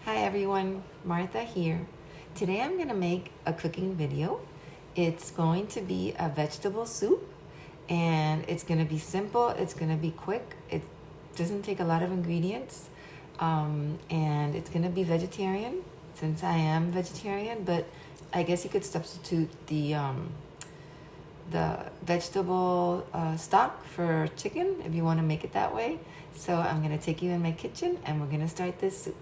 Hi everyone, Martha here. Today I'm going to make a cooking video. It's going to be a vegetable soup and it's going to be simple, it's going to be quick, it doesn't take a lot of ingredients, and it's going to be vegetarian since I am vegetarian, but I guess you could substitute the vegetable stock for chicken if you want to make it that way. So I'm going to take you in my kitchen and we're going to start this soup.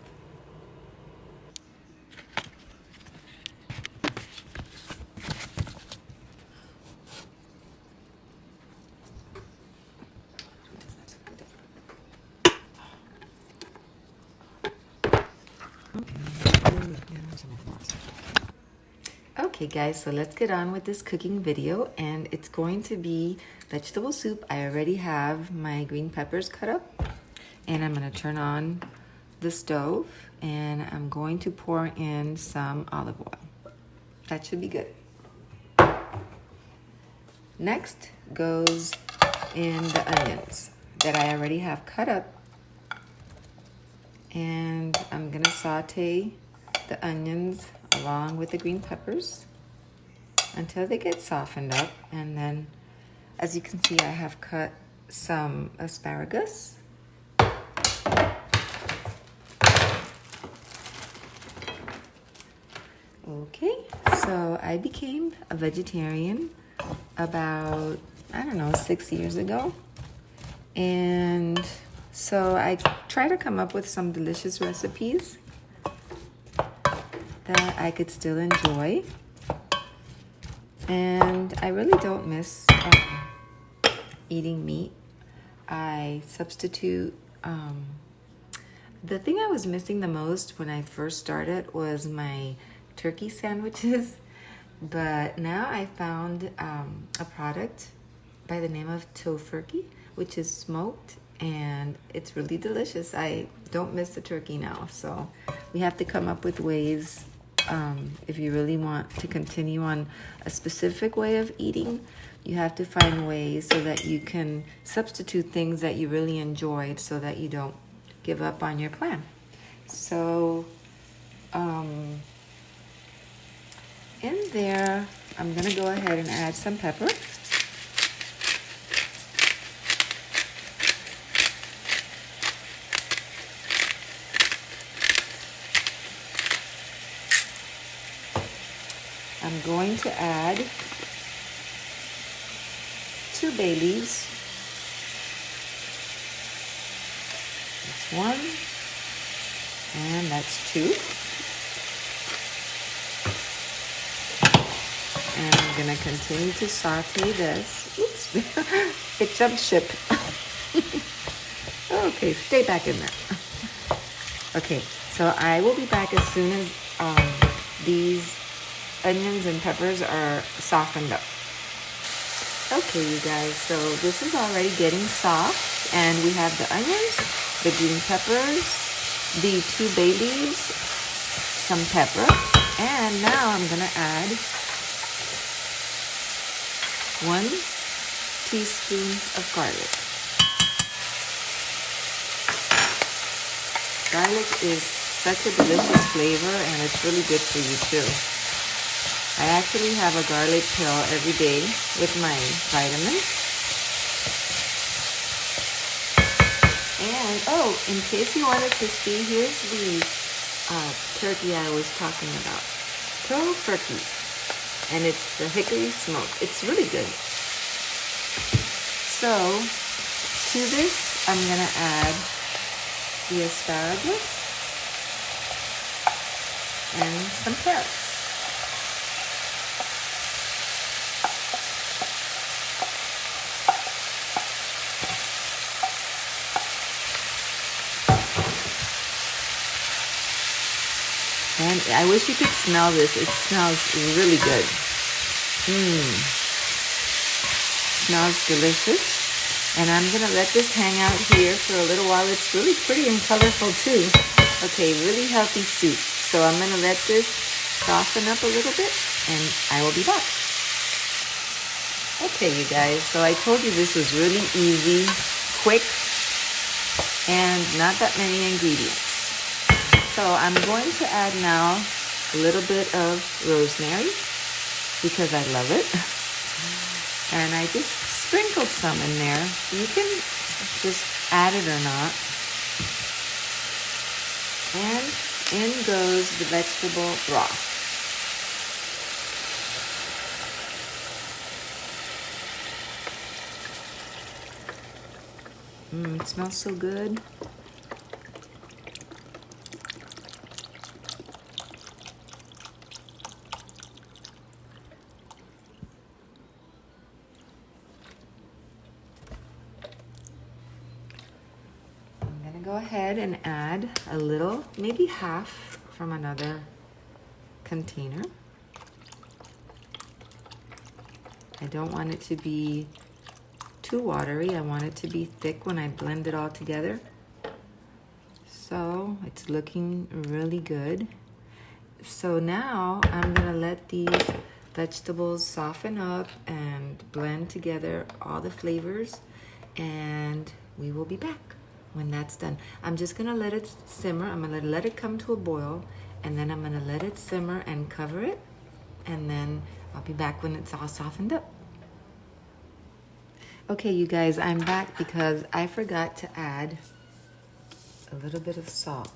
Okay guys, so let's get on with this cooking video, and it's going to be vegetable soup. I already have my green peppers cut up and I'm going to turn on the stove and I'm going to pour in some olive oil. That should be good. Next goes in the onions that I already have cut up, and I'm going to saute the onions along with the green peppers until they get softened up. And then, as you can see, I have cut some asparagus. Okay, so I became a vegetarian about, 6 years ago. And so I try to come up with some delicious recipes that I could still enjoy. And I really don't miss eating meat. I substitute. The thing I was missing the most when I first started was my turkey sandwiches. But now I found a product by the name of tofurkey, which is smoked, and it's really delicious. I don't miss the turkey now, so we have to come up with ways. If you really want to continue on a specific way of eating, you have to find ways so that you can substitute things that you really enjoyed so that you don't give up on your plan. So in there, I'm going to go ahead and add some pepper. I'm going to add 2 bay leaves. That's 1, and that's 2. And I'm going to continue to saute this. Oops, it jumped ship. Okay, stay back in there. Okay, so I will be back as soon as these onions and peppers are softened up. Okay, you guys, so this is already getting soft, and we have the onions, the green peppers, the 2 bay leaves, some pepper, and now I'm gonna add 1 teaspoon of garlic. Garlic is such a delicious flavor, and it's really good for you too. I actually have a garlic pill every day with my vitamins. And, in case you wanted to see, here's the turkey I was talking about. Tofurkey. And it's the hickory smoke. It's really good. So, to this, I'm going to add the asparagus and some carrots. And I wish you could smell this. It smells really good. Smells delicious. And I'm going to let this hang out here for a little while. It's really pretty and colorful too. Okay, really healthy soup. So I'm going to let this soften up a little bit and I will be back. Okay, you guys. So I told you this was really easy, quick, and not that many ingredients. So I'm going to add now a little bit of rosemary because I love it. And I just sprinkled some in there. You can just add it or not. And in goes the vegetable broth. It smells so good. Go ahead and add a little, maybe half from another container. I don't want it to be too watery. I want it to be thick when I blend it all together. So it's looking really good. So now I'm gonna let these vegetables soften up and blend together all the flavors, and we will be back when that's done. I'm just gonna let it simmer. I'm gonna let it come to a boil, and then I'm gonna let it simmer and cover it, and then I'll be back when it's all softened up. Okay, you guys, I'm back because I forgot to add a little bit of salt.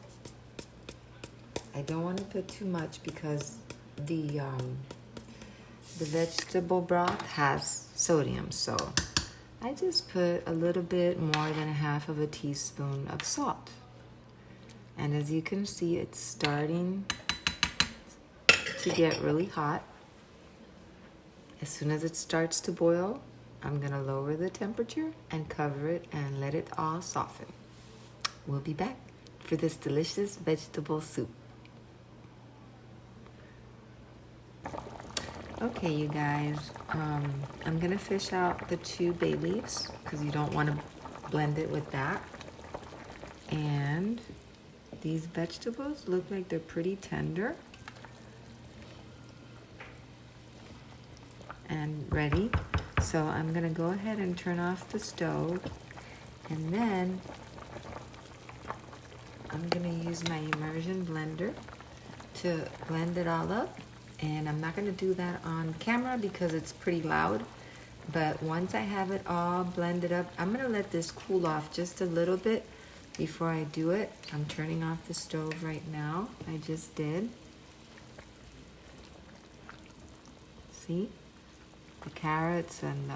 I don't want to put too much because the vegetable broth has sodium, so I just put a little bit more than a half of a teaspoon of salt. And as you can see, it's starting to get really hot. As soon as it starts to boil, I'm gonna lower the temperature and cover it and let it all soften. We'll be back for this delicious vegetable soup. Okay, you guys, I'm gonna fish out the 2 bay leaves because you don't want to blend it with that. And these vegetables look like they're pretty tender and ready. So I'm gonna go ahead and turn off the stove, and then I'm gonna use my immersion blender to blend it all up. And I'm not gonna do that on camera because it's pretty loud. But once I have it all blended up, I'm gonna let this cool off just a little bit before I do it. I'm turning off the stove right now. I just did. See? The carrots and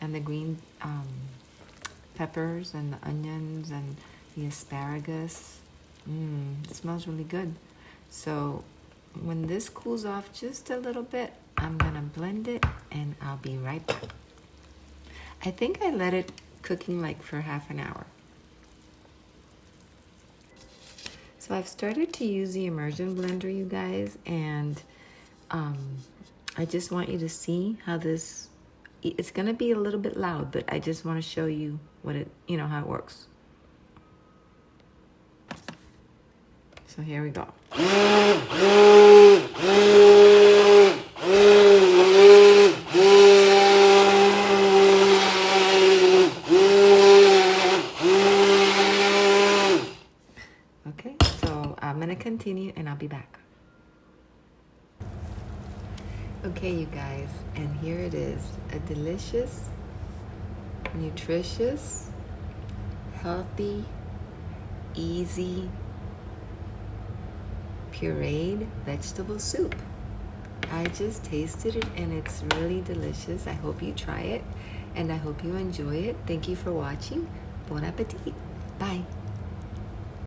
the green peppers and the onions and the asparagus. It smells really good. So when this cools off just a little bit, I'm gonna blend it and I'll be right back. I think I let it cooking like for half an hour. So I've started to use the immersion blender, you guys, and I just want you to see how this, it's gonna be a little bit loud, but I just wanna show you what it, how it works. So here we go. Okay, so I'm gonna continue and I'll be back. Okay, you guys, and here it is, a delicious, nutritious, healthy, easy, pureed vegetable soup. I just tasted it and it's really delicious. I hope you try it and I hope you enjoy it. Thank you for watching. Bon appetit. Bye.